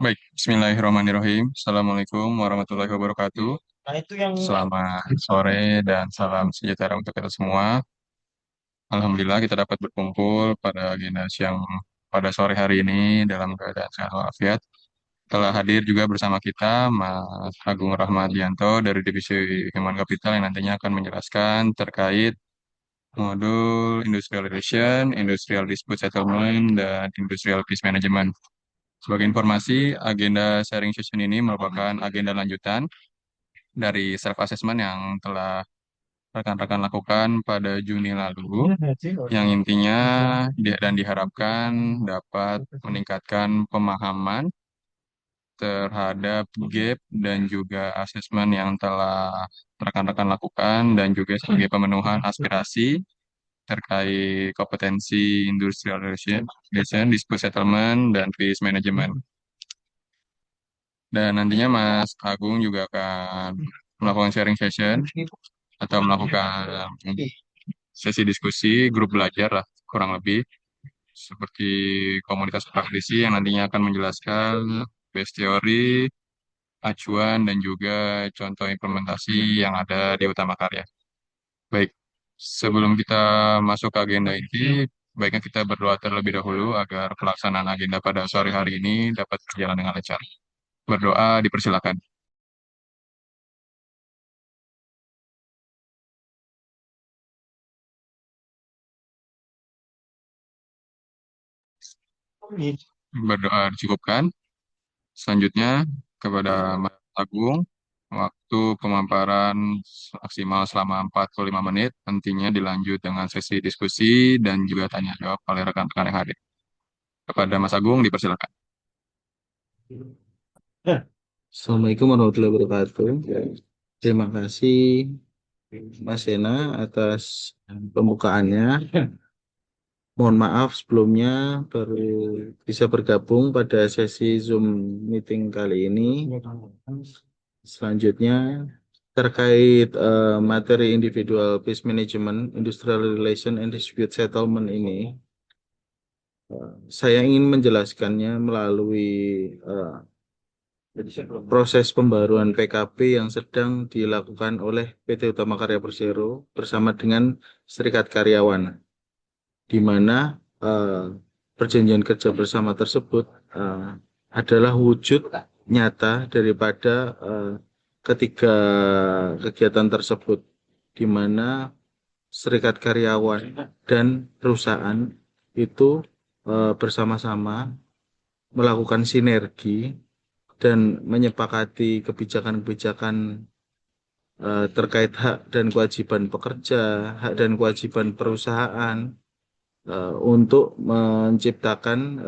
Baik, Bismillahirrahmanirrahim. Assalamualaikum warahmatullahi wabarakatuh. Nah, itu yang Selamat sore dan salam sejahtera untuk kita semua. Alhamdulillah kita dapat berkumpul pada agenda siang pada sore hari ini dalam keadaan sehat walafiat. Telah hadir juga bersama kita Mas Agung Rahmadianto dari Divisi Human Capital yang nantinya akan menjelaskan terkait modul Industrial Relation, Industrial Dispute Settlement, dan Industrial Peace Management. Sebagai informasi, agenda sharing session ini merupakan agenda lanjutan dari self-assessment yang telah rekan-rekan lakukan pada Juni lalu, yang intinya dan diharapkan dapat meningkatkan pemahaman terhadap gap dan juga asesmen yang telah rekan-rekan lakukan dan juga sebagai pemenuhan aspirasi terkait kompetensi industrial relation, dispute settlement, dan peace management. Dan nantinya Mas Agung juga akan melakukan sharing session atau melakukan sesi diskusi, grup belajar lah kurang lebih seperti komunitas praktisi yang nantinya akan menjelaskan base teori, acuan, dan juga contoh implementasi yang ada di Utama Karya. Baik, sebelum kita masuk ke agenda ini, baiknya kita berdoa terlebih dahulu agar pelaksanaan agenda pada sore hari ini dapat berjalan dengan lancar. Berdoa dipersilakan. Berdoa dicukupkan. Selanjutnya kepada Mas Agung, waktu pemaparan maksimal selama 45 menit, nantinya dilanjut dengan sesi diskusi dan juga tanya jawab oleh rekan-rekan yang hadir. Kepada Mas Agung, dipersilakan. Assalamualaikum warahmatullahi wabarakatuh. Terima kasih Mas Sena atas pembukaannya. Mohon maaf sebelumnya baru bisa bergabung pada sesi Zoom meeting kali ini. Selanjutnya terkait materi individual peace management, industrial relation and dispute settlement ini, saya ingin menjelaskannya melalui eh, proses pembaruan PKP yang sedang dilakukan oleh PT Utama Karya Persero bersama dengan Serikat Karyawan, di mana eh, perjanjian kerja bersama tersebut eh, adalah wujud nyata daripada ketiga kegiatan tersebut, di mana Serikat Karyawan dan perusahaan itu bersama-sama melakukan sinergi dan menyepakati kebijakan-kebijakan terkait hak dan kewajiban pekerja, hak dan kewajiban perusahaan untuk menciptakan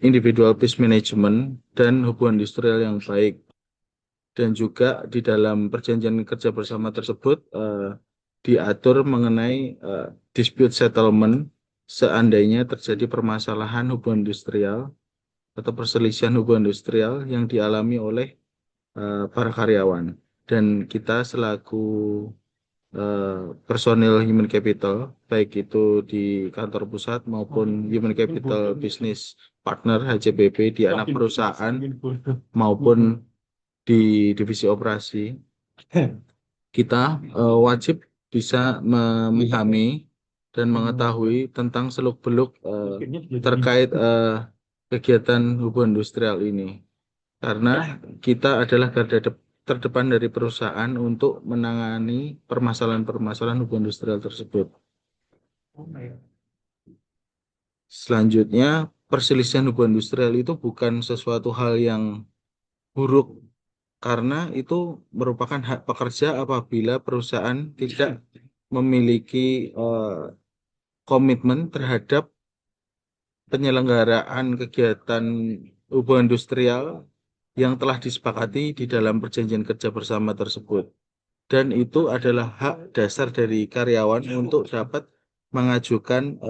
individual peace management dan hubungan industrial yang baik. Dan juga di dalam perjanjian kerja bersama tersebut diatur mengenai dispute settlement seandainya terjadi permasalahan hubungan industrial atau perselisihan hubungan industrial yang dialami oleh para karyawan. Dan kita selaku personil human capital, baik itu di kantor pusat maupun human capital business partner HCBP di anak perusahaan maupun di divisi operasi, kita wajib bisa memahami dan mengetahui tentang seluk-beluk terkait kegiatan hubungan industrial ini. Karena kita adalah garda terdepan dari perusahaan untuk menangani permasalahan-permasalahan hubungan industrial tersebut. Selanjutnya, perselisihan hubungan industrial itu bukan sesuatu hal yang buruk, karena itu merupakan hak pekerja apabila perusahaan tidak memiliki komitmen terhadap penyelenggaraan kegiatan hubungan industrial yang telah disepakati di dalam perjanjian kerja bersama tersebut. Dan itu adalah hak dasar dari karyawan untuk dapat mengajukan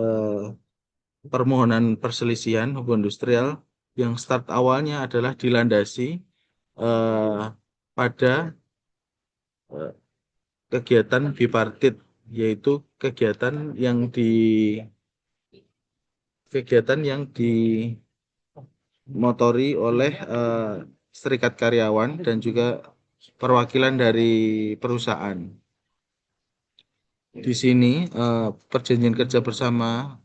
permohonan perselisihan hubungan industrial yang start awalnya adalah dilandasi eh, pada eh, kegiatan bipartit, yaitu kegiatan yang kegiatan yang dimotori oleh serikat karyawan dan juga perwakilan dari perusahaan. Di sini perjanjian kerja bersama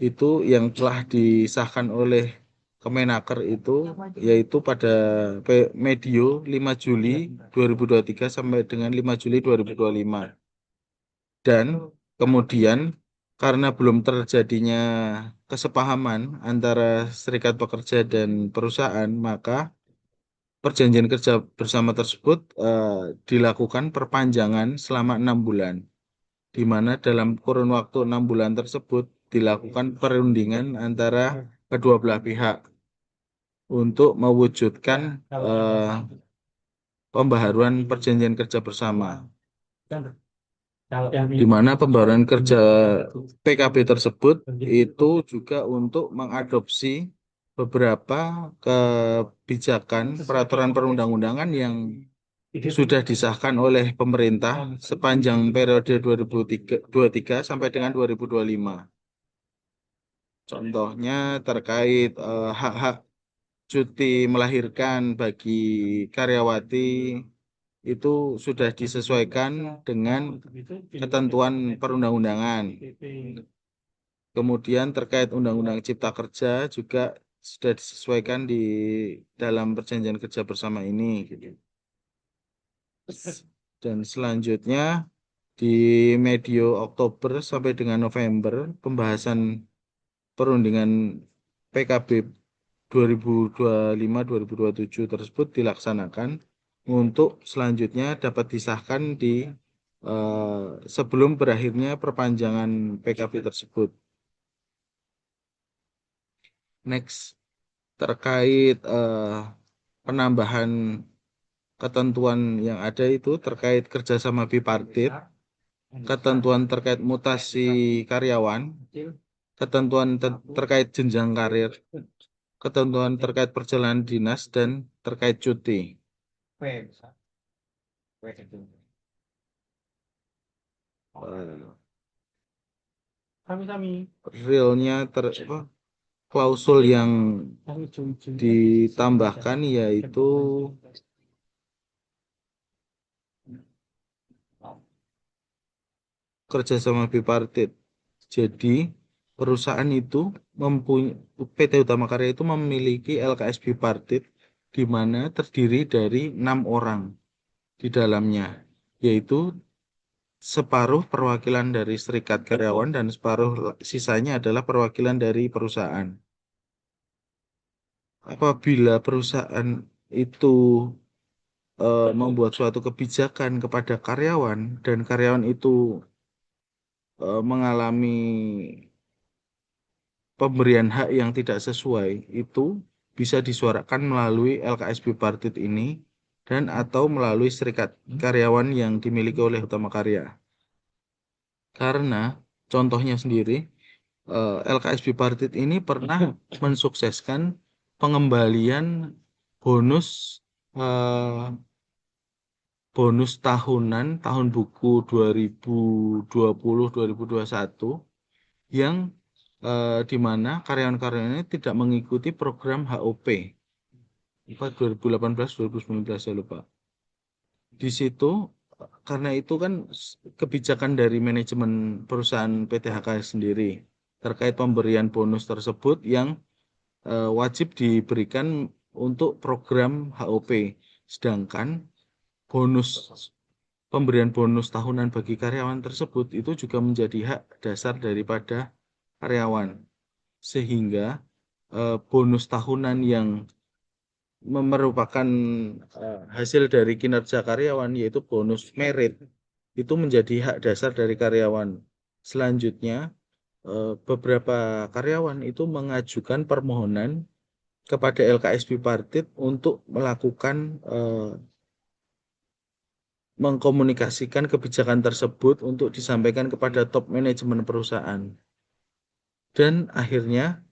itu yang telah disahkan oleh Kemenaker itu yaitu pada medio 5 Juli 2023 sampai dengan 5 Juli 2025. Dan kemudian karena belum terjadinya kesepahaman antara serikat pekerja dan perusahaan, maka perjanjian kerja bersama tersebut dilakukan perpanjangan selama 6 bulan, di mana dalam kurun waktu 6 bulan tersebut dilakukan perundingan antara kedua belah pihak untuk mewujudkan pembaharuan perjanjian kerja bersama, di mana pembaharuan kerja PKB tersebut itu juga untuk mengadopsi beberapa kebijakan peraturan perundang-undangan yang sudah disahkan oleh pemerintah sepanjang periode 2023 sampai dengan 2025. Contohnya terkait hak-hak cuti melahirkan bagi karyawati itu sudah disesuaikan dengan ketentuan perundang-undangan. Kemudian terkait Undang-Undang Cipta Kerja juga sudah disesuaikan di dalam perjanjian kerja bersama ini, gitu. Dan selanjutnya di medio Oktober sampai dengan November pembahasan perundingan PKB 2025-2027 tersebut dilaksanakan untuk selanjutnya dapat disahkan di sebelum berakhirnya perpanjangan PKB tersebut. Next, terkait penambahan ketentuan yang ada itu terkait kerjasama bipartit, ketentuan terkait mutasi karyawan, ketentuan terkait jenjang karir, ketentuan terkait perjalanan dinas, dan terkait cuti. Realnya klausul yang ditambahkan yaitu kerjasama bipartit. Jadi perusahaan itu PT Utama Karya itu memiliki LKS bipartit di mana terdiri dari 6 orang di dalamnya, yaitu separuh perwakilan dari serikat karyawan dan separuh sisanya adalah perwakilan dari perusahaan. Apabila perusahaan itu membuat suatu kebijakan kepada karyawan dan karyawan itu mengalami pemberian hak yang tidak sesuai, itu bisa disuarakan melalui LKS bipartit ini dan atau melalui serikat karyawan yang dimiliki oleh Utama Karya. Karena contohnya sendiri, LKS bipartit ini pernah mensukseskan pengembalian bonus bonus tahunan tahun buku 2020-2021 yang di mana karyawan-karyawannya tidak mengikuti program HOP 2018-2019, saya lupa. Di situ karena itu kan kebijakan dari manajemen perusahaan PTHK sendiri terkait pemberian bonus tersebut yang wajib diberikan untuk program HOP, sedangkan pemberian bonus tahunan bagi karyawan tersebut itu juga menjadi hak dasar daripada karyawan, sehingga bonus tahunan yang merupakan hasil dari kinerja karyawan yaitu bonus merit itu menjadi hak dasar dari karyawan. Selanjutnya beberapa karyawan itu mengajukan permohonan kepada LKS bipartit untuk melakukan mengkomunikasikan kebijakan tersebut untuk disampaikan kepada top manajemen perusahaan. Dan akhirnya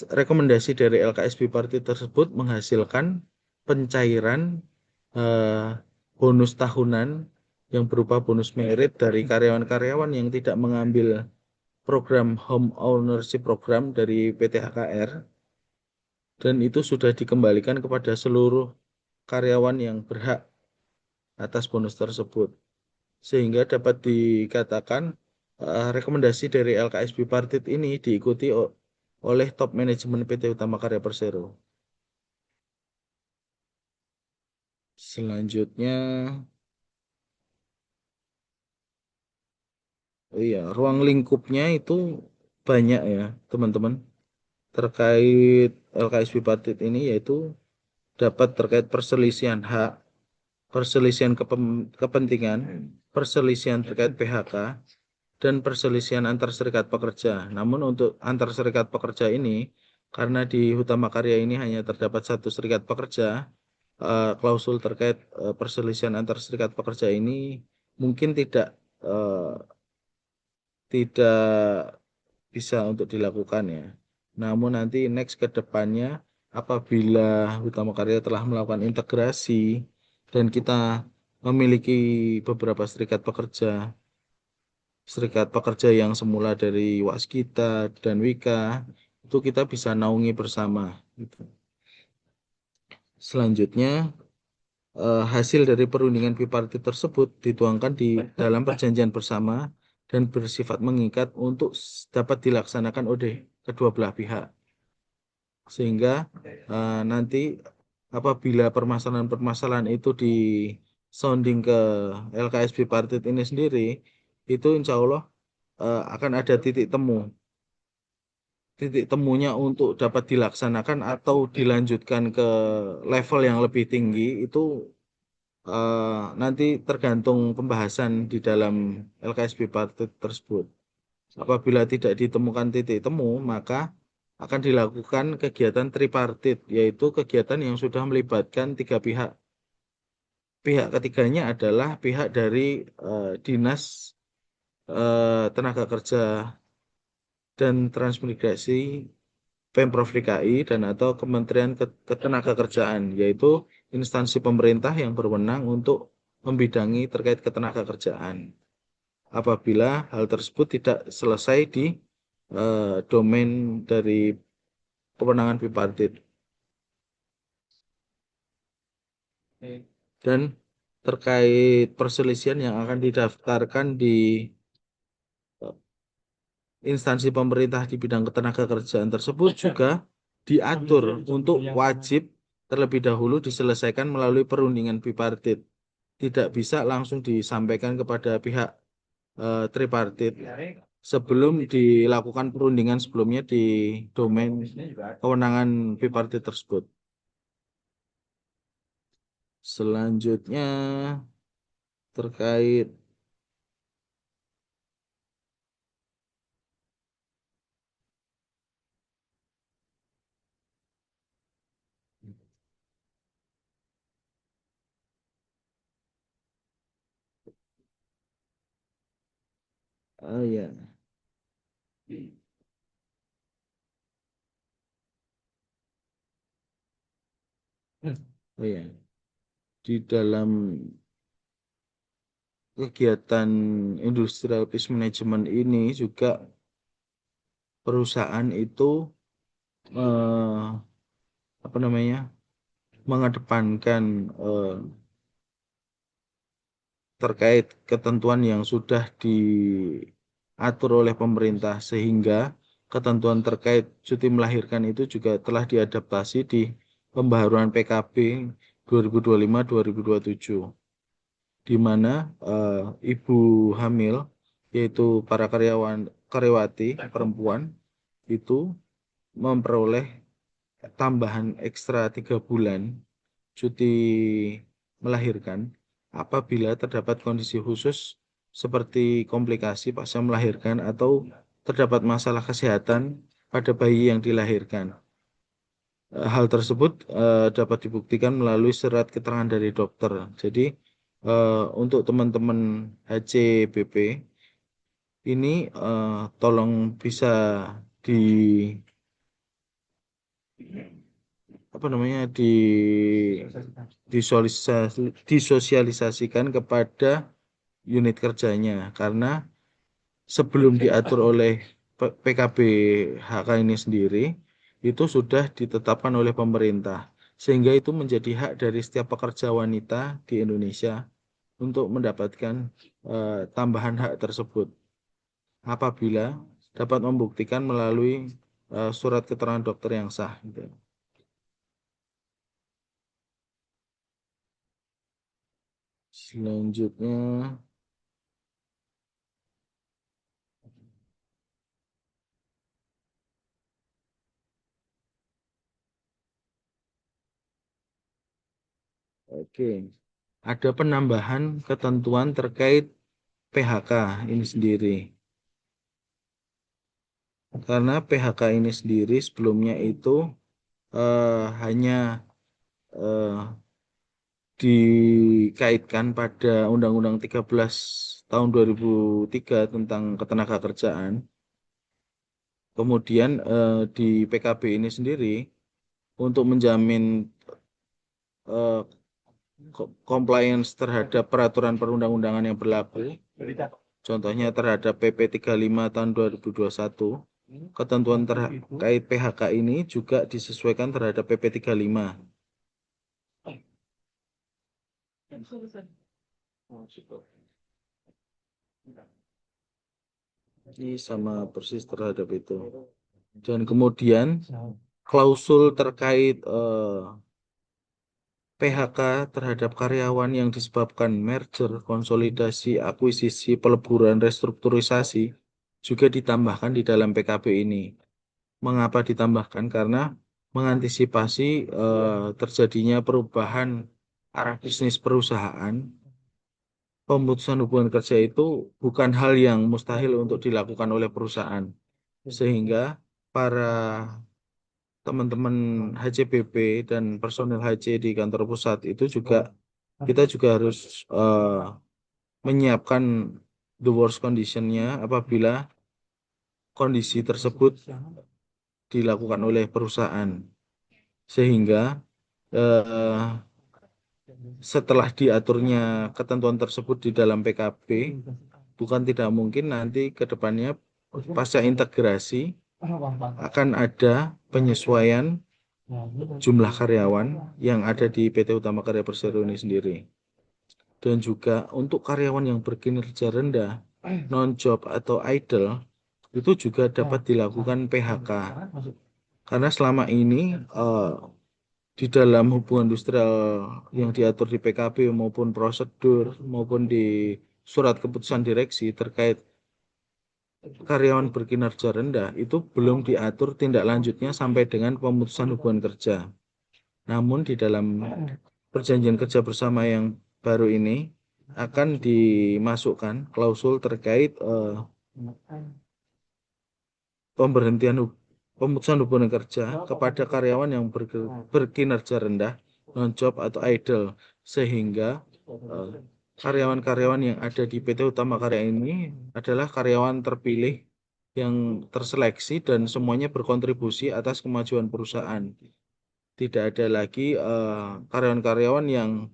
rekomendasi dari LKS bipartit tersebut menghasilkan pencairan bonus tahunan yang berupa bonus merit dari karyawan-karyawan yang tidak mengambil program home ownership program dari PT HKR dan itu sudah dikembalikan kepada seluruh karyawan yang berhak atas bonus tersebut. Sehingga dapat dikatakan rekomendasi dari LKS Bipartit ini diikuti oleh top manajemen PT Utama Karya Persero. Selanjutnya, oh iya, ruang lingkupnya itu banyak ya, teman-teman. Terkait LKS Bipartit ini yaitu dapat terkait perselisihan hak, perselisihan kepentingan, perselisihan terkait PHK, dan perselisihan antar serikat pekerja. Namun untuk antar serikat pekerja ini, karena di Hutama Karya ini hanya terdapat satu serikat pekerja, klausul terkait perselisihan antar serikat pekerja ini mungkin tidak bisa untuk dilakukan ya. Namun nanti next ke depannya apabila Hutama Karya telah melakukan integrasi dan kita memiliki beberapa serikat pekerja yang semula dari Waskita dan Wika itu kita bisa naungi bersama gitu. Selanjutnya hasil dari perundingan bipartit tersebut dituangkan di dalam perjanjian bersama dan bersifat mengikat untuk dapat dilaksanakan oleh kedua belah pihak. Sehingga nanti apabila permasalahan-permasalahan itu di sounding ke LKS bipartit ini sendiri, itu insya Allah akan ada titik temu. Titik temunya untuk dapat dilaksanakan atau dilanjutkan ke level yang lebih tinggi itu nanti tergantung pembahasan di dalam LKSB Partit tersebut. Apabila tidak ditemukan titik temu, maka akan dilakukan kegiatan tripartit, yaitu kegiatan yang sudah melibatkan tiga pihak. Pihak ketiganya adalah pihak dari Dinas Tenaga Kerja dan Transmigrasi Pemprov DKI dan atau Kementerian Ketenagakerjaan, yaitu instansi pemerintah yang berwenang untuk membidangi terkait ketenagakerjaan. Apabila hal tersebut tidak selesai di domain dari kewenangan bipartit dan terkait perselisihan yang akan didaftarkan di instansi pemerintah di bidang ketenagakerjaan tersebut juga diatur untuk wajib terlebih dahulu diselesaikan melalui perundingan bipartit. Tidak bisa langsung disampaikan kepada pihak tripartit sebelum dilakukan perundingan sebelumnya di domain kewenangan bipartit tersebut. Selanjutnya terkait ya, oh ya, di dalam kegiatan industrial peace management ini juga perusahaan itu eh, apa namanya mengedepankan terkait ketentuan yang sudah diatur oleh pemerintah sehingga ketentuan terkait cuti melahirkan itu juga telah diadaptasi di pembaharuan PKB 2025-2027 di mana ibu hamil yaitu para karyawati perempuan itu memperoleh tambahan ekstra 3 bulan cuti melahirkan apabila terdapat kondisi khusus seperti komplikasi pasca melahirkan atau terdapat masalah kesehatan pada bayi yang dilahirkan. Hal tersebut dapat dibuktikan melalui surat keterangan dari dokter. Jadi untuk teman-teman HCBP ini tolong bisa di apa namanya disosialisasikan kepada unit kerjanya karena sebelum diatur oleh PKB HK ini sendiri itu sudah ditetapkan oleh pemerintah, sehingga itu menjadi hak dari setiap pekerja wanita di Indonesia untuk mendapatkan tambahan hak tersebut apabila dapat membuktikan melalui surat keterangan dokter yang sah, gitu. Selanjutnya, oke, ada penambahan ketentuan terkait PHK ini sendiri. Karena PHK ini sendiri sebelumnya itu hanya eh, dikaitkan pada Undang-Undang 13 tahun 2003 tentang ketenagakerjaan. Kemudian di PKB ini sendiri untuk menjamin eh, compliance terhadap peraturan perundang-undangan yang berlaku, contohnya terhadap PP 35 tahun 2021, ketentuan terkait PHK ini juga disesuaikan terhadap PP 35. Ini sama persis terhadap itu. Dan kemudian klausul terkait PHK terhadap karyawan yang disebabkan merger, konsolidasi, akuisisi, peleburan, restrukturisasi juga ditambahkan di dalam PKB ini. Mengapa ditambahkan? Karena mengantisipasi terjadinya perubahan arah bisnis perusahaan. Pemutusan hubungan kerja itu bukan hal yang mustahil untuk dilakukan oleh perusahaan. Sehingga para teman-teman HCBP dan personel HC di kantor pusat itu juga kita juga harus menyiapkan the worst condition-nya apabila kondisi tersebut dilakukan oleh perusahaan. Sehingga eh, setelah diaturnya ketentuan tersebut di dalam PKB, bukan tidak mungkin nanti ke depannya pasca integrasi akan ada penyesuaian jumlah karyawan yang ada di PT Utama Karya Persero ini sendiri. Dan juga untuk karyawan yang berkinerja rendah, non-job atau idle, itu juga dapat dilakukan PHK. Karena selama ini di dalam hubungan industrial yang diatur di PKB maupun prosedur maupun di surat keputusan direksi terkait karyawan berkinerja rendah itu belum diatur tindak lanjutnya sampai dengan pemutusan hubungan kerja. Namun di dalam perjanjian kerja bersama yang baru ini akan dimasukkan klausul terkait pemberhentian pemutusan hubungan kerja kepada karyawan yang berkinerja rendah, non-job atau idle, sehingga eh, karyawan-karyawan yang ada di PT Utama Karya ini adalah karyawan terpilih yang terseleksi dan semuanya berkontribusi atas kemajuan perusahaan. Tidak ada lagi karyawan-karyawan yang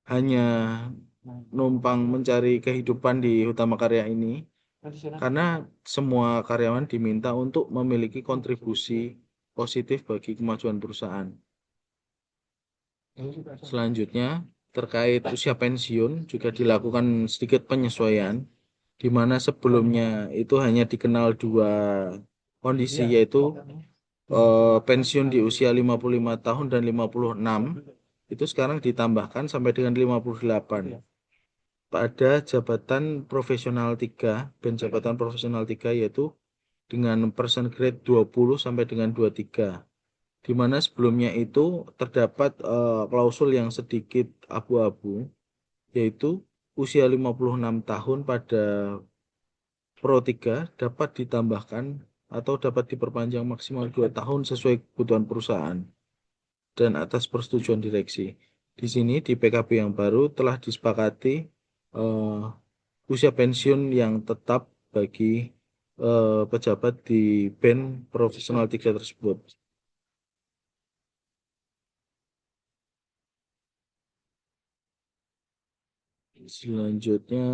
hanya numpang mencari kehidupan di Utama Karya ini, karena semua karyawan diminta untuk memiliki kontribusi positif bagi kemajuan perusahaan. Selanjutnya, terkait usia pensiun juga dilakukan sedikit penyesuaian, di mana sebelumnya itu hanya dikenal dua kondisi, yaitu pensiun di usia 55 tahun dan 56, itu sekarang ditambahkan sampai dengan 58 pada jabatan profesional 3 dan jabatan profesional 3 yaitu dengan person grade 20 sampai dengan 23, di mana sebelumnya itu terdapat klausul yang sedikit abu-abu, yaitu usia 56 tahun pada Pro 3 dapat ditambahkan atau dapat diperpanjang maksimal 2 tahun sesuai kebutuhan perusahaan dan atas persetujuan direksi. Di sini di PKB yang baru telah disepakati eh, usia pensiun yang tetap bagi pejabat di band profesional 3 tersebut. Selanjutnya,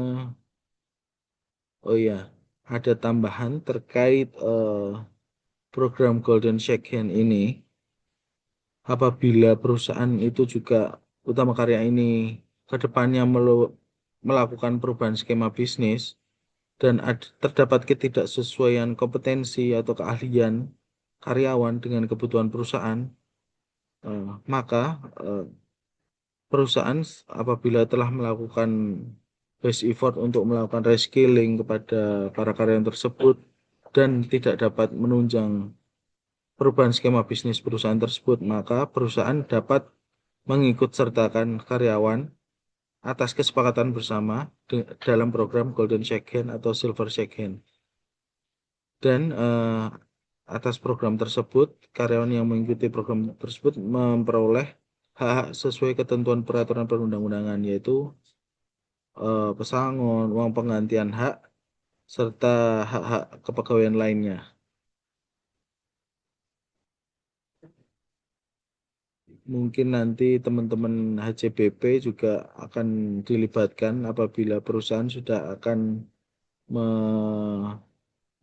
oh ya, ada tambahan terkait program Golden Shake Hand ini. Apabila perusahaan itu juga utama karya ini ke depannya melakukan perubahan skema bisnis dan terdapat ketidaksesuaian kompetensi atau keahlian karyawan dengan kebutuhan perusahaan, maka eh, perusahaan apabila telah melakukan best effort untuk melakukan reskilling kepada para karyawan tersebut dan tidak dapat menunjang perubahan skema bisnis perusahaan tersebut, maka perusahaan dapat mengikut sertakan karyawan atas kesepakatan bersama dalam program Golden Shake Hand atau Silver Shake Hand. Dan atas program tersebut, karyawan yang mengikuti program tersebut memperoleh hak sesuai ketentuan peraturan perundang-undangan, yaitu pesangon, uang penggantian hak, serta hak-hak kepegawaian lainnya. Mungkin nanti teman-teman HCBP juga akan dilibatkan apabila perusahaan sudah akan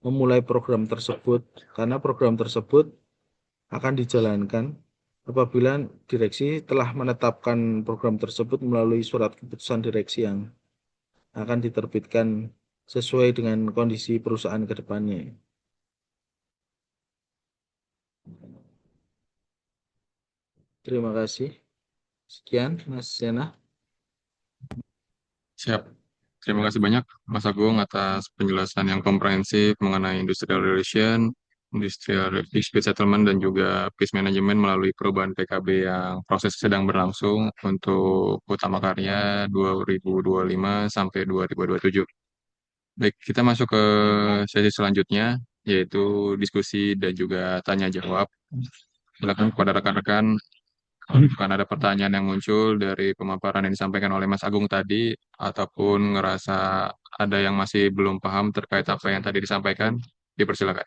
memulai program tersebut, karena program tersebut akan dijalankan apabila direksi telah menetapkan program tersebut melalui surat keputusan direksi yang akan diterbitkan sesuai dengan kondisi perusahaan ke depannya. Terima kasih. Sekian, Mas Sena. Siap. Terima kasih banyak Mas Agung atas penjelasan yang komprehensif mengenai industrial relation, industrial dispute settlement, dan juga peace management melalui perubahan PKB yang proses sedang berlangsung untuk Utama Karya 2025 sampai 2027. Baik, kita masuk ke sesi selanjutnya, yaitu diskusi dan juga tanya jawab. Silakan kepada rekan-rekan, kalau bukan ada pertanyaan yang muncul dari pemaparan yang disampaikan oleh Mas Agung tadi, ataupun ngerasa ada yang masih belum paham terkait apa yang tadi disampaikan, dipersilakan.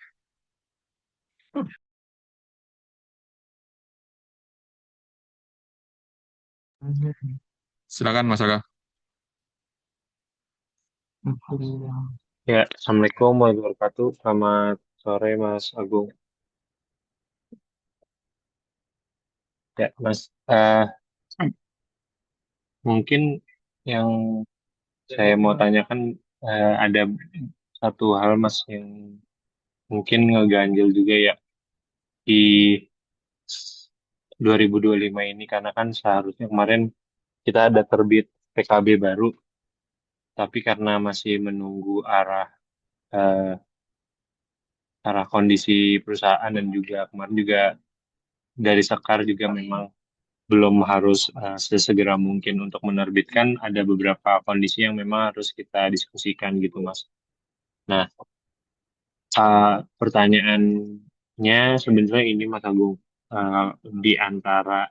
Silakan Mas Aga. Ya, Assalamualaikum warahmatullahi wabarakatuh. Selamat sore, Mas Agung. Ya, Mas, mungkin yang saya mau tanyakan ada satu hal, Mas, yang mungkin ngeganjel juga ya di 2025 ini, karena kan seharusnya kemarin kita ada terbit PKB baru, tapi karena masih menunggu eh, arah kondisi perusahaan dan juga kemarin juga dari Sekar juga memang belum harus sesegera mungkin untuk menerbitkan, ada beberapa kondisi yang memang harus kita diskusikan gitu Mas. Nah, pertanyaannya sebenarnya ini Mas Agung. Eh, di antara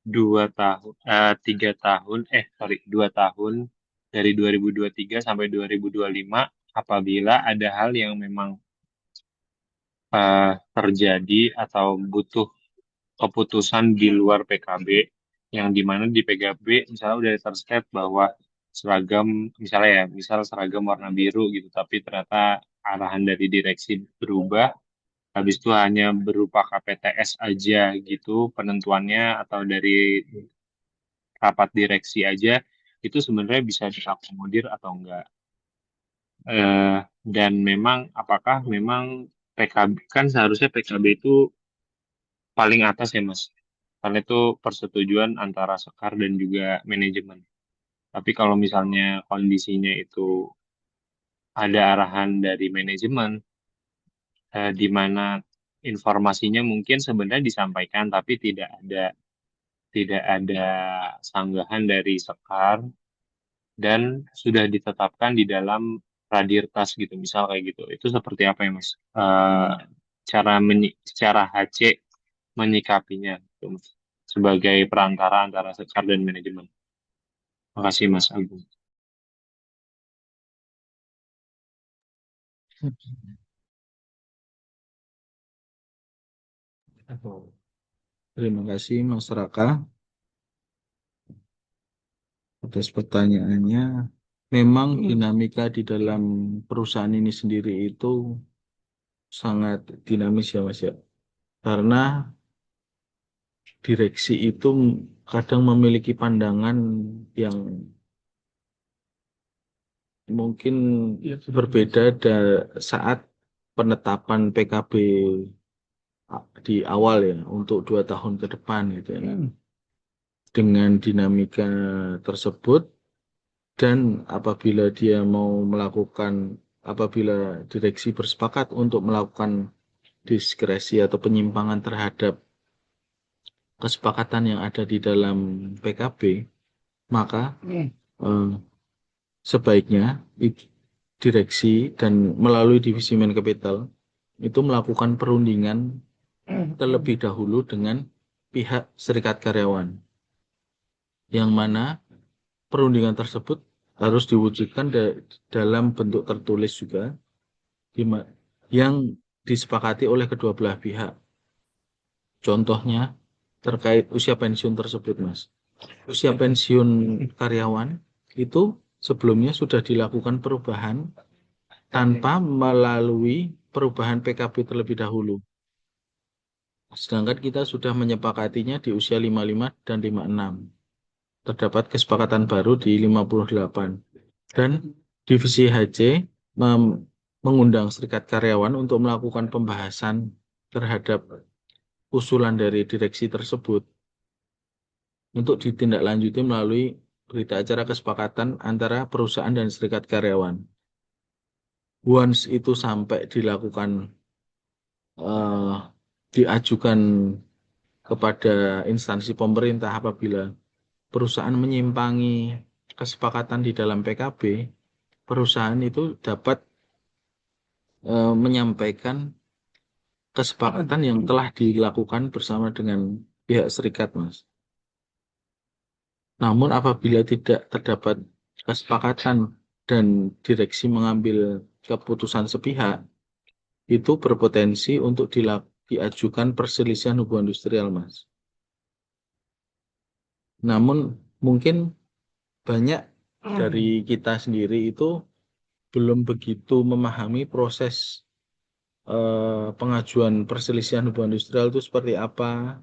2 tahun, 3 tahun, sorry, 2 tahun dari 2023 sampai 2025, apabila ada hal yang memang terjadi atau butuh keputusan di luar PKB, yang dimana di PKB misalnya udah terstep bahwa seragam, misalnya ya, misal seragam warna biru gitu, tapi ternyata arahan dari direksi berubah, habis itu hanya berupa KPTS aja gitu penentuannya, atau dari rapat direksi aja, itu sebenarnya bisa diakomodir atau enggak. Eh, dan memang apakah memang PKB, kan seharusnya PKB itu paling atas ya Mas, karena itu persetujuan antara Sekar dan juga manajemen. Tapi kalau misalnya kondisinya itu ada arahan dari manajemen, di mana informasinya mungkin sebenarnya disampaikan, tapi tidak ada sanggahan dari Sekar dan sudah ditetapkan di dalam Radirtas gitu, misal kayak gitu. Itu seperti apa ya Mas? Secara HC menyikapinya gitu, Mas, sebagai perantara antara Sekar dan manajemen. Makasih Mas Agung. Terima kasih Mas Raka atas pertanyaannya. memang dinamika di dalam perusahaan ini sendiri itu sangat dinamis ya Mas ya. Karena direksi itu kadang memiliki pandangan yang mungkin berbeda saat penetapan PKB di awal ya untuk 2 tahun ke depan gitu ya. Dengan dinamika tersebut dan apabila direksi bersepakat untuk melakukan diskresi atau penyimpangan terhadap kesepakatan yang ada di dalam PKB, maka eh, sebaiknya direksi dan melalui divisi Man Capital itu melakukan perundingan terlebih dahulu dengan pihak serikat karyawan, yang mana perundingan tersebut harus diwujudkan dalam bentuk tertulis juga, yang disepakati oleh kedua belah pihak. Contohnya terkait usia pensiun tersebut, Mas. Usia pensiun karyawan itu sebelumnya sudah dilakukan perubahan tanpa melalui perubahan PKB terlebih dahulu. Sedangkan kita sudah menyepakatinya di usia 55 dan 56. Terdapat kesepakatan baru di 58. Dan divisi HC mengundang serikat karyawan untuk melakukan pembahasan terhadap usulan dari direksi tersebut untuk ditindaklanjuti melalui berita acara kesepakatan antara perusahaan dan serikat karyawan. Once itu sampai dilakukan, diajukan kepada instansi pemerintah apabila perusahaan menyimpangi kesepakatan di dalam PKB, perusahaan itu dapat menyampaikan kesepakatan yang telah dilakukan bersama dengan pihak serikat, Mas. Namun apabila tidak terdapat kesepakatan dan direksi mengambil keputusan sepihak, itu berpotensi untuk diajukan perselisihan hubungan industrial, Mas. Namun mungkin banyak dari kita sendiri itu belum begitu memahami proses pengajuan perselisihan hubungan industrial itu seperti apa,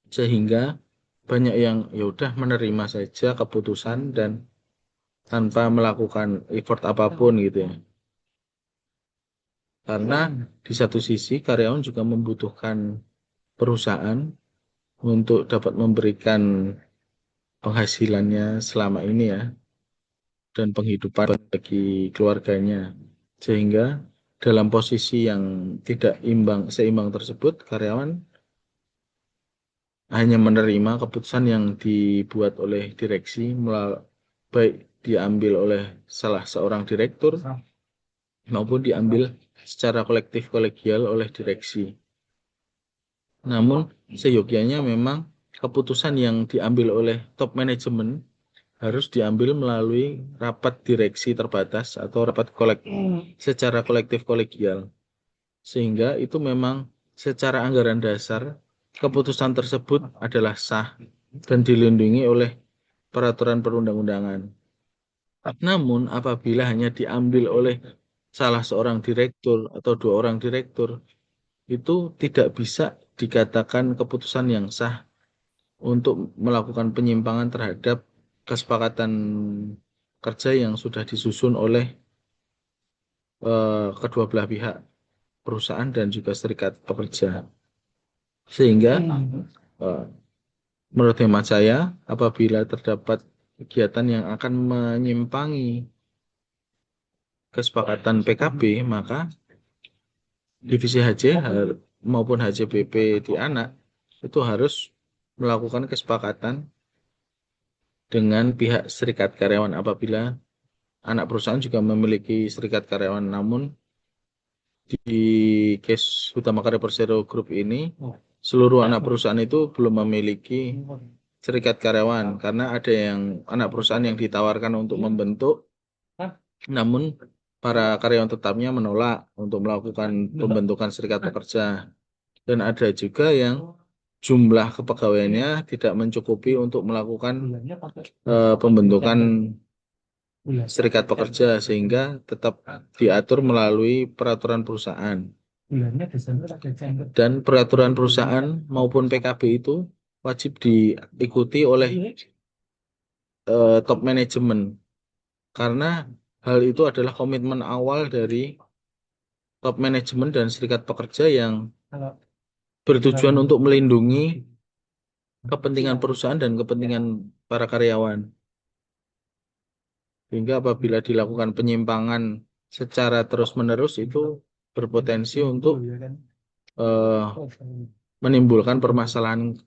sehingga banyak yang ya udah menerima saja keputusan dan tanpa melakukan effort apapun gitu ya. Karena di satu sisi karyawan juga membutuhkan perusahaan untuk dapat memberikan penghasilannya selama ini ya, dan penghidupan bagi keluarganya. Sehingga dalam posisi yang tidak seimbang tersebut, karyawan hanya menerima keputusan yang dibuat oleh direksi, baik diambil oleh salah seorang direktur maupun diambil secara kolektif kolegial oleh direksi. Namun seyogyanya memang keputusan yang diambil oleh top manajemen harus diambil melalui rapat direksi terbatas atau rapat secara kolektif kolegial. Sehingga itu memang secara anggaran dasar keputusan tersebut adalah sah dan dilindungi oleh peraturan perundang-undangan. Namun apabila hanya diambil oleh salah seorang direktur atau 2 orang direktur, itu tidak bisa dikatakan keputusan yang sah untuk melakukan penyimpangan terhadap kesepakatan kerja yang sudah disusun oleh kedua belah pihak, perusahaan dan juga serikat pekerja. Sehingga menurut hemat saya, apabila terdapat kegiatan yang akan menyimpangi kesepakatan PKB, maka divisi HC maupun HCBP di anak itu harus melakukan kesepakatan dengan pihak serikat karyawan apabila anak perusahaan juga memiliki serikat karyawan. Namun di case Utama Karya Persero Group ini, seluruh anak perusahaan itu belum memiliki serikat karyawan karena ada yang anak perusahaan yang ditawarkan untuk membentuk, namun para karyawan tetapnya menolak untuk melakukan pembentukan serikat pekerja. Dan ada juga yang jumlah kepegawaiannya tidak mencukupi untuk melakukan pembentukan serikat pekerja sehingga tetap diatur melalui peraturan perusahaan. Dan peraturan perusahaan maupun PKB itu wajib diikuti oleh top manajemen karena hal itu adalah komitmen awal dari top manajemen dan serikat pekerja yang bertujuan untuk melindungi kepentingan perusahaan dan kepentingan para karyawan. Sehingga apabila dilakukan penyimpangan secara terus-menerus itu berpotensi untuk eh, menimbulkan permasalahan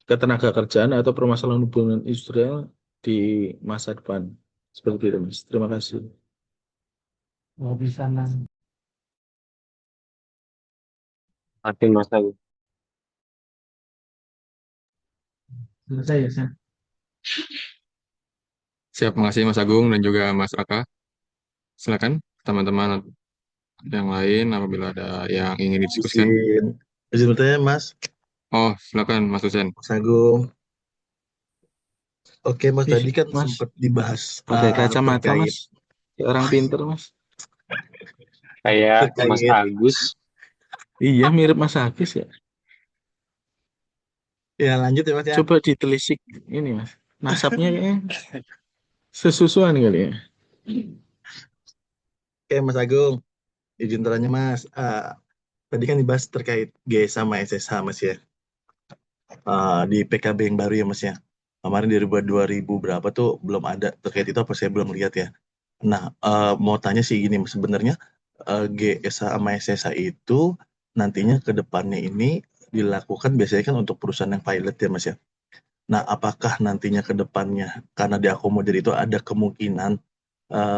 ketenaga kerjaan atau permasalahan hubungan industrial di masa depan. Seperti itu, Mas. Terima kasih. Makin Mas Agung. Selesai ya, San? Siap, makasih Mas Agung dan juga Mas Raka. Silakan teman-teman yang lain apabila ada yang ingin didiskusikan. Izin bertanya, Mas Oh, silakan Mas Husen. Agung. Oke, Mas, Ih, tadi kan Mas, sempat dibahas pakai kacamata, terkait Mas. Kayak orang pinter, Mas. Kayak Mas terkait Agus. Iya, mirip Mas Hafiz ya. ya lanjut ya, Mas ya. Coba ditelisik ini, Mas. Nasabnya kayaknya sesusuan kali ya. Oke, Mas Agung, izin tanya, Mas. Tadi kan dibahas terkait GS sama SSH, Mas ya. Di PKB yang baru ya, Mas ya. Kemarin di 2000 berapa tuh belum ada terkait itu, apa saya belum lihat ya. Nah, mau tanya sih gini, Mas, sebenarnya GS sama SSH itu nantinya ke depannya ini dilakukan biasanya kan untuk perusahaan yang pilot ya, Mas ya. Nah, apakah nantinya ke depannya karena diakomodir itu ada kemungkinan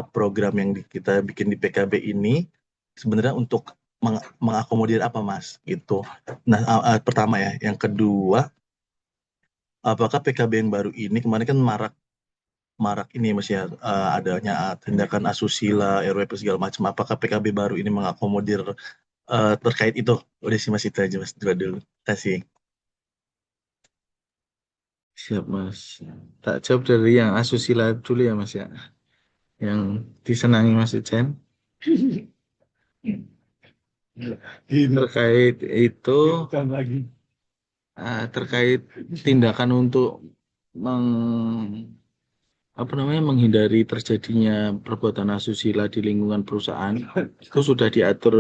program yang kita bikin di PKB ini sebenarnya untuk mengakomodir apa, Mas? Gitu. Nah, pertama ya. Yang kedua, apakah PKB yang baru ini kemarin kan marak marak ini, Mas ya, adanya tindakan asusila, RWP segala macam. Apakah PKB baru ini mengakomodir terkait itu? Udah sih, Mas, itu aja, Mas. Dua dulu. Terima kasih. Siap, Mas. Tak jawab dari yang asusila dulu ya, Mas ya. Yang disenangi Mas Ucen. Terkait itu, terkait tindakan untuk menghindari terjadinya perbuatan asusila di lingkungan perusahaan itu sudah diatur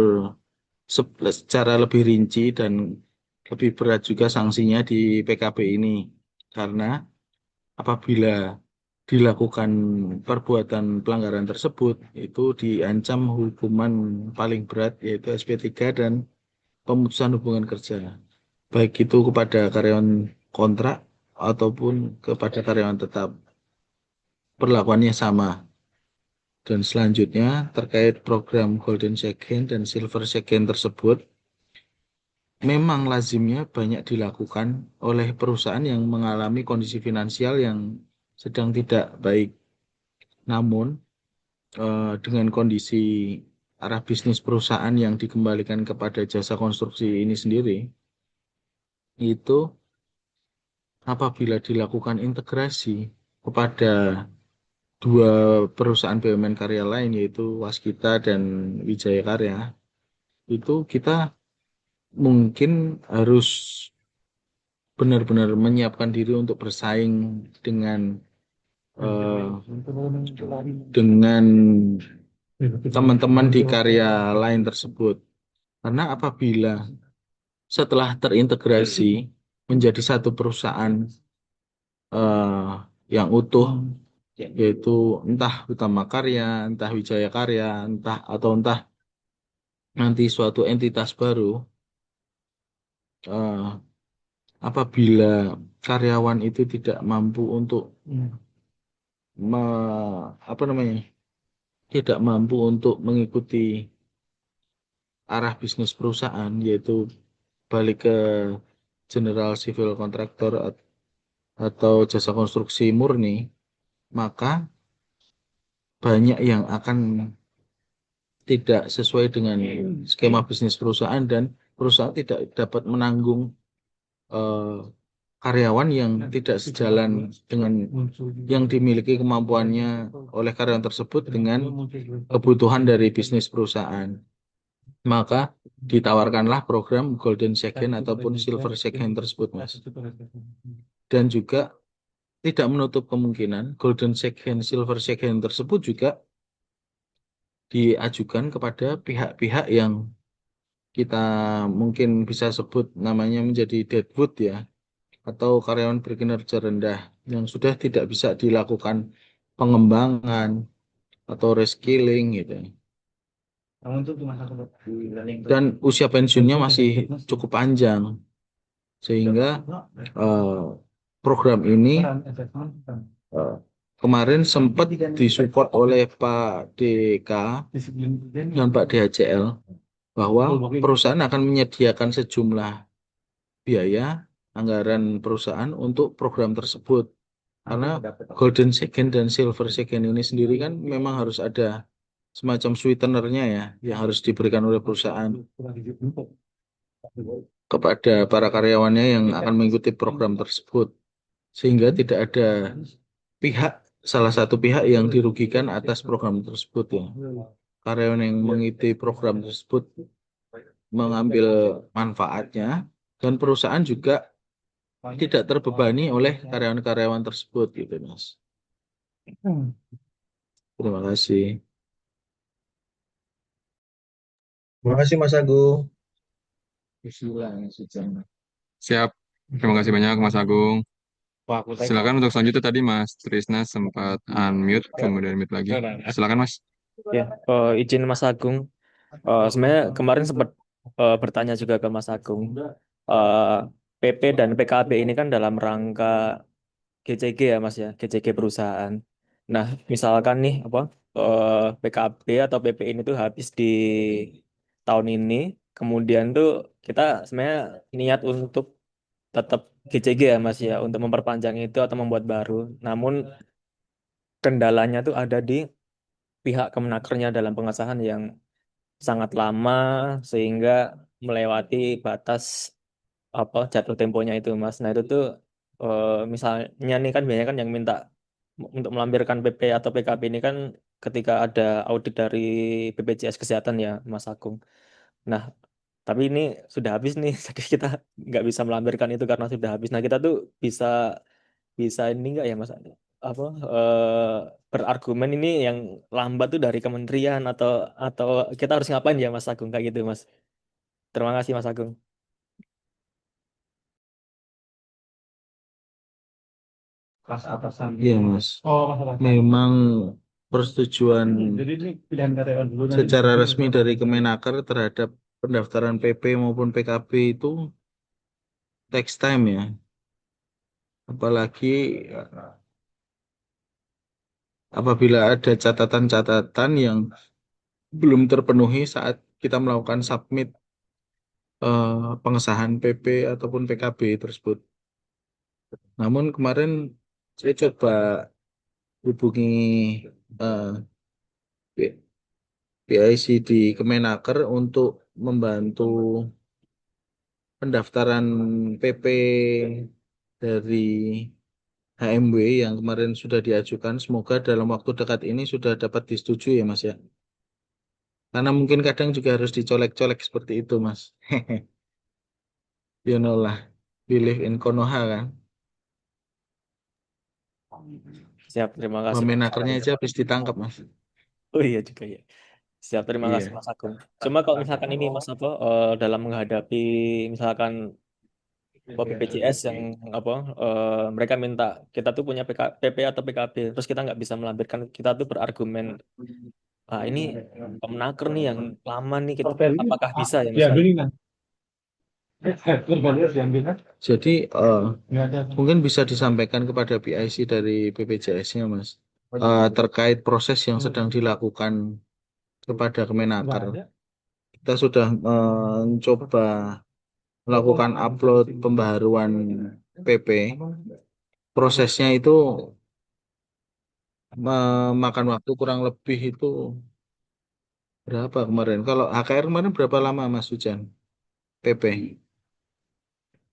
secara lebih rinci dan lebih berat juga sanksinya di PKB ini karena apabila dilakukan perbuatan pelanggaran tersebut itu diancam hukuman paling berat yaitu SP3 dan pemutusan hubungan kerja baik itu kepada karyawan kontrak ataupun kepada karyawan tetap perlakuannya sama. Dan selanjutnya terkait program Golden Second dan Silver Second tersebut memang lazimnya banyak dilakukan oleh perusahaan yang mengalami kondisi finansial yang sedang tidak baik. Namun dengan kondisi arah bisnis perusahaan yang dikembalikan kepada jasa konstruksi ini sendiri, itu apabila dilakukan integrasi kepada dua perusahaan BUMN karya lain yaitu Waskita dan Wijaya Karya, itu kita mungkin harus benar-benar menyiapkan diri untuk bersaing dengan eh, dengan teman-teman di karya lain tersebut. Karena apabila setelah terintegrasi menjadi satu perusahaan yang utuh, yaitu entah Utama Karya, entah Wijaya Karya, entah nanti suatu entitas baru, eh, apabila karyawan itu tidak mampu untuk tidak mampu untuk mengikuti arah bisnis perusahaan, yaitu balik ke general civil contractor atau jasa konstruksi murni, maka banyak yang akan tidak sesuai dengan skema bisnis perusahaan dan perusahaan tidak dapat menanggung eh, karyawan yang tidak sejalan dengan yang dimiliki kemampuannya oleh karyawan tersebut dengan kebutuhan dari bisnis perusahaan. Maka ditawarkanlah program Golden Second ataupun Silver Second tersebut, Mas. Dan juga tidak menutup kemungkinan Golden Second, Silver Second tersebut juga diajukan kepada pihak-pihak yang kita mungkin bisa sebut namanya menjadi deadwood ya, atau karyawan berkinerja rendah yang sudah tidak bisa dilakukan pengembangan atau reskilling gitu. Dan usia pensiunnya masih cukup panjang sehingga program ini eh, kemarin sempat disupport oleh Pak DK dan Pak DHCL bahwa perusahaan akan menyediakan sejumlah biaya anggaran perusahaan untuk program tersebut. Karena Golden Second dan Silver Second ini sendiri kan memang harus ada semacam sweetenernya ya, yang harus diberikan oleh perusahaan kepada para karyawannya yang akan mengikuti program tersebut. Sehingga tidak ada salah satu pihak yang dirugikan atas program tersebut ya. Karyawan yang mengikuti program tersebut mengambil manfaatnya dan perusahaan juga tidak terbebani oleh karyawan-karyawan tersebut gitu, Mas. Terima kasih. Terima kasih Mas Agung. Siap. Terima kasih banyak Mas Agung. Silakan untuk selanjutnya tadi Mas Trisna sempat unmute, kemudian mute lagi. Silakan Mas. Ya, izin Mas Agung. Sebenarnya kemarin sempat bertanya juga ke Mas Agung. Eh, PP dan PKB ini kan dalam rangka GCG ya Mas ya, GCG perusahaan. Nah, misalkan nih apa PKB atau PP ini tuh habis di tahun ini, kemudian tuh kita sebenarnya niat untuk tetap GCG ya Mas ya, untuk memperpanjang itu atau membuat baru. Namun kendalanya tuh ada di pihak Kemenakernya dalam pengesahan yang sangat lama sehingga melewati batas apa jatuh temponya itu Mas. Nah itu tuh misalnya nih kan biasanya kan yang minta untuk melampirkan PP atau PKB ini kan ketika ada audit dari BPJS Kesehatan ya Mas Agung. Nah tapi ini sudah habis nih, jadi kita nggak bisa melampirkan itu karena sudah habis. Nah kita tuh bisa bisa ini nggak ya Mas apa berargumen ini yang lambat tuh dari kementerian atau kita harus ngapain ya Mas Agung kayak gitu Mas. Terima kasih Mas Agung. Iya, Mas. Memang persetujuan secara resmi dari Kemenaker terhadap pendaftaran PP maupun PKB itu takes time ya. Apalagi apabila ada catatan-catatan yang belum terpenuhi saat kita melakukan submit pengesahan PP ataupun PKB tersebut. Namun kemarin saya coba hubungi eh, P- PIC di Kemenaker untuk membantu pendaftaran PP dari HMW yang kemarin sudah diajukan. Semoga dalam waktu dekat ini sudah dapat disetujui ya Mas ya. Karena mungkin kadang juga harus dicolek-colek seperti itu Mas. You know lah, believe in Konoha kan. Siap, terima kasih Mas. Memenakernya aja habis ditangkap Mas. Oh iya juga ya. Siap, terima kasih Iya. Mas Agung. Cuma kalau misalkan ini Mas apa dalam menghadapi misalkan BPJS yang apa mereka minta kita tuh punya PP atau PKB, terus kita nggak bisa melampirkan, kita tuh berargumen, ah ini Kemenaker nih yang lama nih, kita apakah bisa ya Mas? Jadi mungkin bisa disampaikan kepada PIC dari BPJS-nya Mas. Terkait proses yang sedang dilakukan kepada Kemenaker. Kita sudah mencoba melakukan upload pembaharuan PP. Prosesnya itu memakan waktu kurang lebih itu berapa kemarin? Kalau HKR kemarin berapa lama Mas Hujan? PP.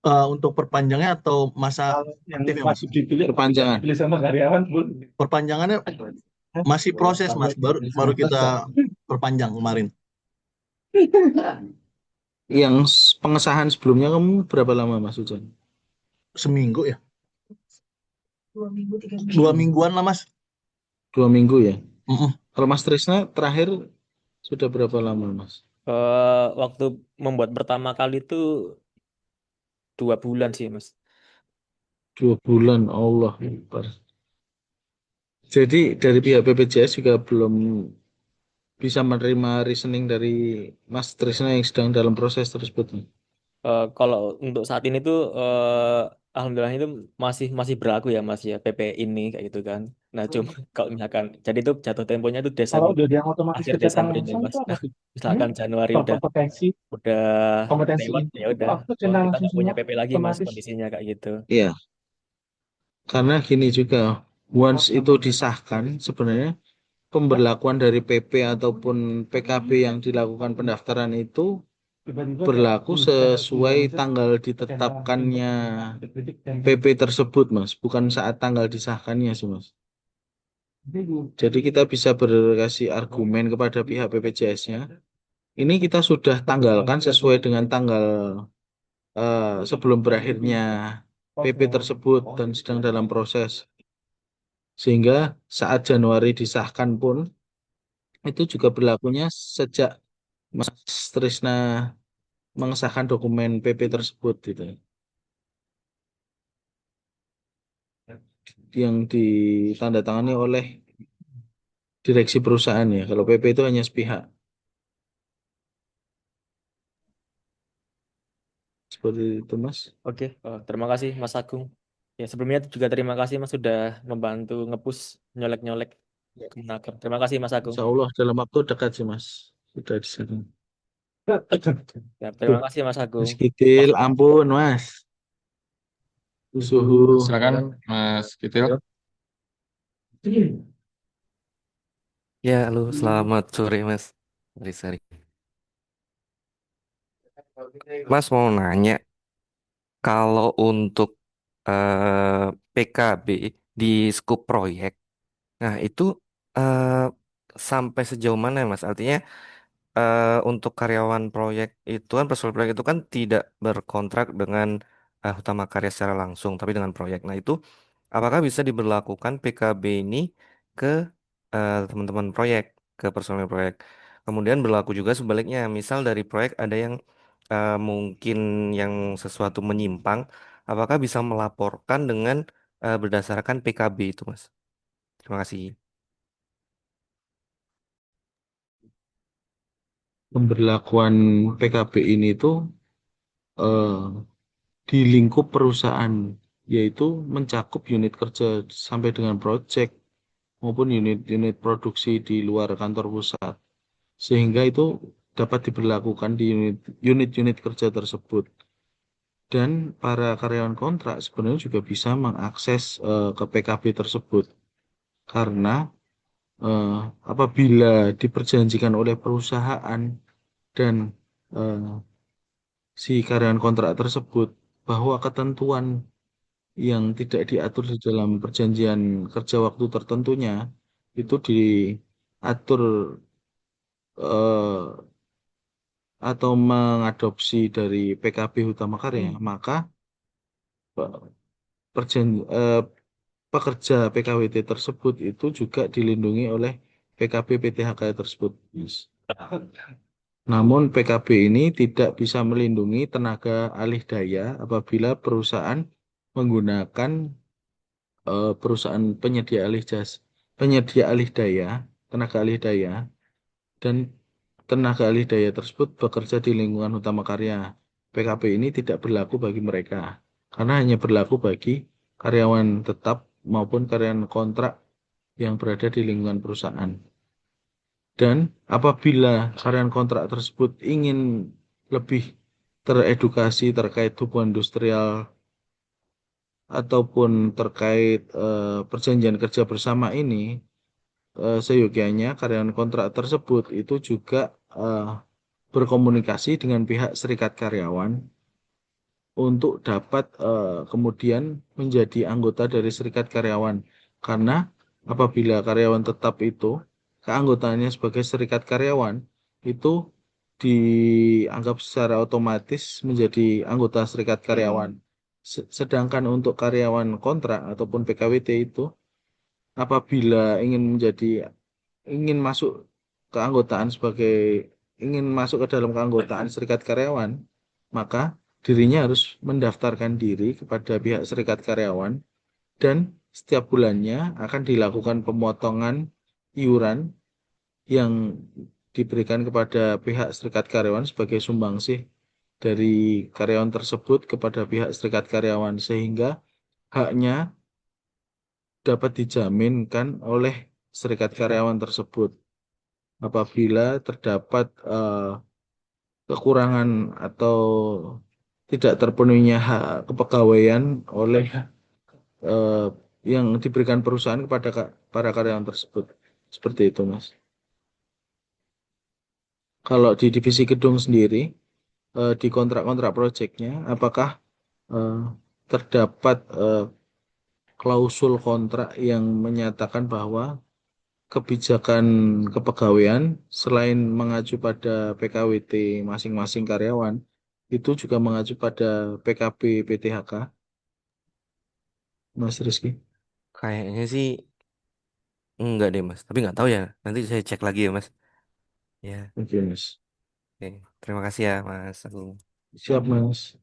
untuk perpanjangnya atau masa yang aktifnya, Mas? masih dipilih Perpanjangan. dipilih sama karyawan pun Perpanjangannya masih proses, Mas. Baru baru kita perpanjang kemarin. Yang pengesahan sebelumnya kamu berapa lama Mas Ujan? Seminggu ya? 2 mingguan lah, Mas. 2 minggu ya. Mm-mm. Kalau Mas Trisna terakhir sudah berapa lama Mas? Waktu membuat pertama kali itu 2 bulan sih, Mas. 2 bulan, Allah Akbar. Jadi dari pihak BPJS juga belum bisa menerima reasoning dari Mas Trisna yang sedang dalam proses tersebut. Kalau untuk saat ini tuh alhamdulillah itu masih masih berlaku ya Mas ya PP ini kayak gitu kan. Nah cuma kalau misalkan jadi itu jatuh temponya itu kalau Desember, udah yang otomatis akhir kecetak Desember ini langsung Mas. itu apa? Misalkan Januari udah Kompetensi udah kompetensi lewat input ya itu udah aku centang kita langsung nggak punya semua PP lagi Mas otomatis. kondisinya kayak gitu. Iya, karena gini juga, once itu disahkan sebenarnya pemberlakuan dari PP ataupun PKB yang dilakukan pendaftaran itu Tiba-tiba berlaku kayak, sesuai budget tanggal centang ditetapkannya kritik dan PP tersebut, Mas, bukan saat tanggal disahkannya sih, Mas. Jadi kita bisa berkasih argumen kepada pihak BPJS-nya. Ini kita sudah tanggalkan sesuai dengan tanggal sebelum berakhirnya PP tersebut dan sedang dalam proses. Sehingga saat Januari disahkan pun itu juga berlakunya sejak Mas Trisna mengesahkan dokumen PP tersebut gitu. Yang ditandatangani oleh direksi perusahaan ya. Kalau PP itu hanya sepihak. Seperti itu, Mas. Oke, terima kasih Mas Agung. Ya sebelumnya juga terima kasih Mas sudah membantu ngepush nyolek-nyolek Kemenaker. Terima kasih Mas Agung. Insya Allah dalam waktu dekat sih, Mas. Sudah di sana. Ya, terima kasih Mas Agung. Mas Kitil, ampun, Mas. Suhu. Silakan Mas Kitil. Ya, halo, selamat sore Mas. Sari. Mas mau nanya, kalau untuk PKB di skup proyek, nah itu eh, sampai sejauh mana ya Mas? Artinya untuk karyawan proyek itu kan personel proyek itu kan tidak berkontrak dengan utama karya secara langsung, tapi dengan proyek. Nah itu apakah bisa diberlakukan PKB ini ke teman-teman proyek, ke personel proyek? Kemudian berlaku juga sebaliknya, misal dari proyek ada yang mungkin yang sesuatu menyimpang, apakah bisa melaporkan dengan berdasarkan PKB itu, Mas? Terima kasih. Pemberlakuan PKB ini tuh eh, di lingkup perusahaan, yaitu mencakup unit kerja sampai dengan proyek maupun unit-unit produksi di luar kantor pusat. Sehingga itu dapat diberlakukan di unit-unit kerja tersebut. Dan para karyawan kontrak sebenarnya juga bisa mengakses ke PKB tersebut. Karena eh, apabila diperjanjikan oleh perusahaan dan eh, si karyawan kontrak tersebut bahwa ketentuan yang tidak diatur di dalam perjanjian kerja waktu tertentunya itu diatur eh, atau mengadopsi dari PKB Utama Karya, maka perjan, eh, pekerja PKWT tersebut itu juga dilindungi oleh PKB PTHK tersebut. Yes. Namun PKB ini tidak bisa melindungi tenaga alih daya apabila perusahaan menggunakan perusahaan penyedia alih daya, tenaga alih daya, dan tenaga alih daya tersebut bekerja di lingkungan utama karya. PKB ini tidak berlaku bagi mereka, karena hanya berlaku bagi karyawan tetap maupun karyawan kontrak yang berada di lingkungan perusahaan. Dan apabila karyawan kontrak tersebut ingin lebih teredukasi terkait hubungan industrial ataupun terkait perjanjian kerja bersama ini, seyogianya karyawan kontrak tersebut itu juga berkomunikasi dengan pihak serikat karyawan untuk dapat kemudian menjadi anggota dari serikat karyawan. Karena apabila karyawan tetap itu, keanggotaannya sebagai serikat karyawan itu dianggap secara otomatis menjadi anggota serikat karyawan. Sedangkan untuk karyawan kontrak ataupun PKWT itu, apabila ingin masuk keanggotaan sebagai ingin masuk ke dalam keanggotaan serikat karyawan, maka dirinya harus mendaftarkan diri kepada pihak serikat karyawan dan setiap bulannya akan dilakukan pemotongan iuran yang diberikan kepada pihak serikat karyawan sebagai sumbangsih dari karyawan tersebut kepada pihak serikat karyawan sehingga haknya dapat dijaminkan oleh serikat karyawan tersebut. Apabila terdapat kekurangan atau tidak terpenuhinya hak kepegawaian oleh eh, yang diberikan perusahaan kepada para karyawan tersebut. Seperti itu, Mas. Kalau di divisi gedung sendiri, di kontrak-kontrak proyeknya, apakah eh, terdapat klausul kontrak yang menyatakan bahwa kebijakan kepegawaian selain mengacu pada PKWT masing-masing karyawan, itu juga mengacu pada PKB PTHK, Mas Rizky? Kayaknya sih enggak deh Mas, tapi nggak tahu ya. Nanti saya cek lagi ya Mas. Ya, Oke, Mas. oke. Terima kasih ya Mas Agung. Siap, Mas.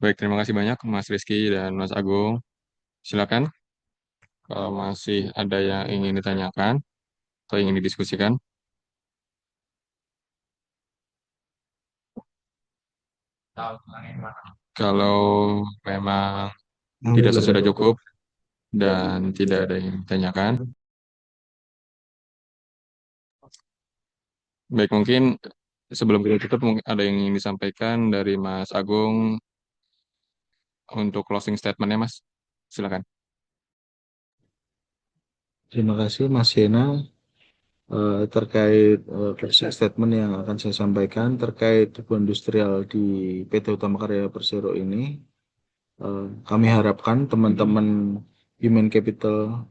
Baik, terima kasih banyak Mas Rizky dan Mas Agung. Silakan kalau masih ada yang ingin ditanyakan atau ingin didiskusikan. Kalau memang tidak sesudah cukup dan tidak ada yang ditanyakan, baik mungkin sebelum kita tutup mungkin ada yang ingin disampaikan dari Mas Agung untuk closing statementnya Mas. Silakan. Terima kasih, Mas Yena, terkait closing statement yang akan saya sampaikan terkait depo industrial di PT Utama Karya Persero ini. Kami harapkan teman-teman Human Capital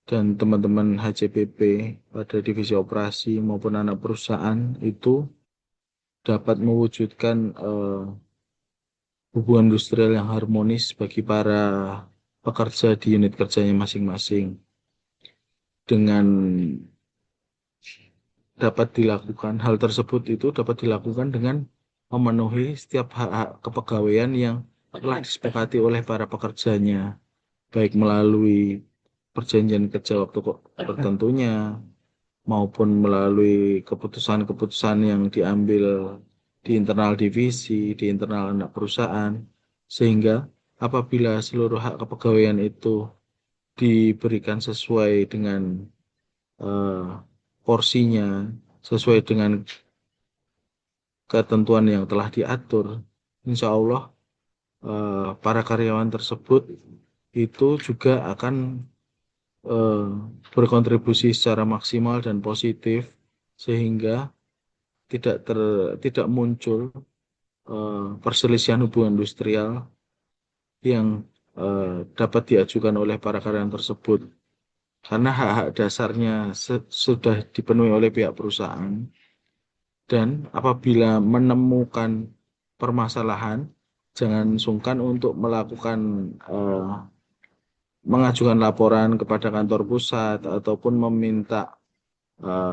dan teman-teman HCPP pada divisi operasi maupun anak perusahaan itu dapat mewujudkan hubungan industrial yang harmonis bagi para pekerja di unit kerjanya masing-masing dengan hal tersebut itu dapat dilakukan dengan memenuhi setiap hak-hak kepegawaian yang telah disepakati oleh para pekerjanya, baik melalui perjanjian kerja waktu tertentunya maupun melalui keputusan-keputusan yang diambil di internal divisi, di internal anak perusahaan, sehingga apabila seluruh hak kepegawaian itu diberikan sesuai dengan eh, porsinya, sesuai dengan ketentuan yang telah diatur, insya Allah para karyawan tersebut itu juga akan eh, berkontribusi secara maksimal dan positif sehingga tidak ter, tidak muncul perselisihan hubungan industrial yang dapat diajukan oleh para karyawan tersebut karena hak-hak dasarnya sudah dipenuhi oleh pihak perusahaan dan apabila menemukan permasalahan jangan sungkan untuk melakukan eh, mengajukan laporan kepada kantor pusat ataupun meminta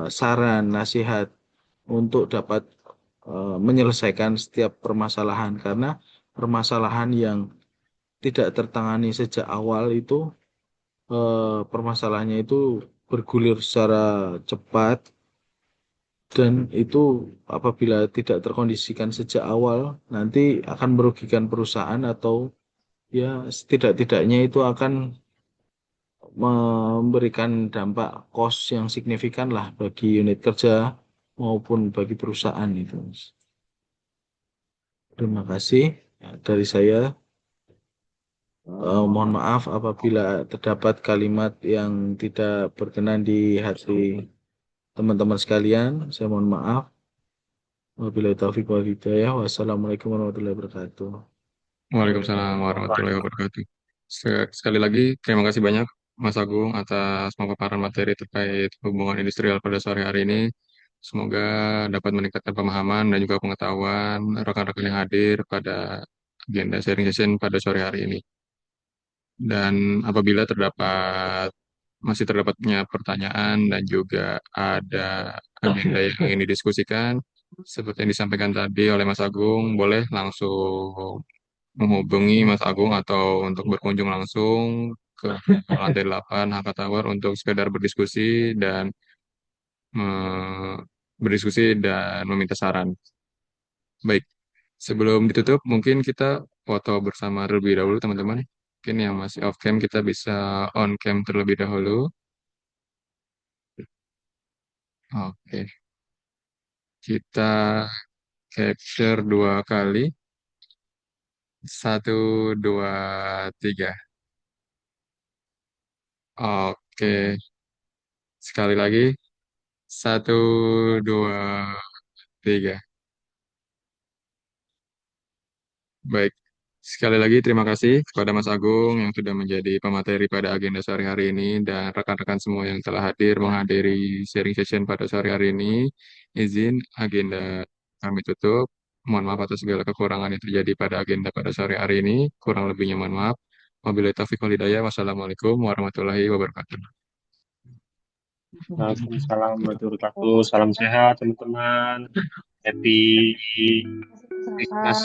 saran nasihat untuk dapat menyelesaikan setiap permasalahan karena permasalahan yang tidak tertangani sejak awal itu permasalahannya itu bergulir secara cepat dan itu apabila tidak terkondisikan sejak awal nanti akan merugikan perusahaan atau ya setidak-tidaknya itu akan memberikan dampak cost yang signifikan lah bagi unit kerja maupun bagi perusahaan itu. Mas. Terima kasih. Ya, dari saya Mohon maaf apabila terdapat kalimat yang tidak berkenan di hati teman-teman sekalian. Saya mohon maaf. Wabillahi taufiq wal hidayah. Wassalamualaikum warahmatullahi wabarakatuh. Waalaikumsalam warahmatullahi wabarakatuh. Sekali lagi, terima kasih banyak Mas Agung atas pemaparan materi terkait hubungan industrial pada sore hari ini. Semoga dapat meningkatkan pemahaman dan juga pengetahuan rekan-rekan yang hadir pada agenda sharing session pada sore hari ini. Dan apabila masih terdapatnya pertanyaan dan juga ada agenda yang ingin didiskusikan, seperti yang disampaikan tadi oleh Mas Agung, boleh langsung menghubungi Mas Agung atau untuk berkunjung langsung ke lantai 8 HK Tower untuk sekedar me- berdiskusi dan meminta saran. Baik, sebelum ditutup, mungkin kita foto bersama terlebih dahulu, teman-teman. Mungkin yang masih off cam kita bisa on cam terlebih dahulu. Oke, kita capture 2 kali. 1, 2, 3. Oke, sekali lagi. 1, 2, 3. Baik, sekali lagi terima kasih kepada Mas Agung yang sudah menjadi pemateri pada agenda sore hari ini dan rekan-rekan semua yang telah hadir menghadiri sharing session pada sore hari ini. Izin agenda kami tutup. Mohon maaf atas segala kekurangan yang terjadi pada agenda pada sore hari ini. Kurang lebihnya mohon maaf. Wabillahi taufiq wal hidayah. Wassalamualaikum warahmatullahi wabarakatuh. Waalaikumsalam warahmatullahi wabarakatuh. Salam sehat teman-teman. Happy Christmas.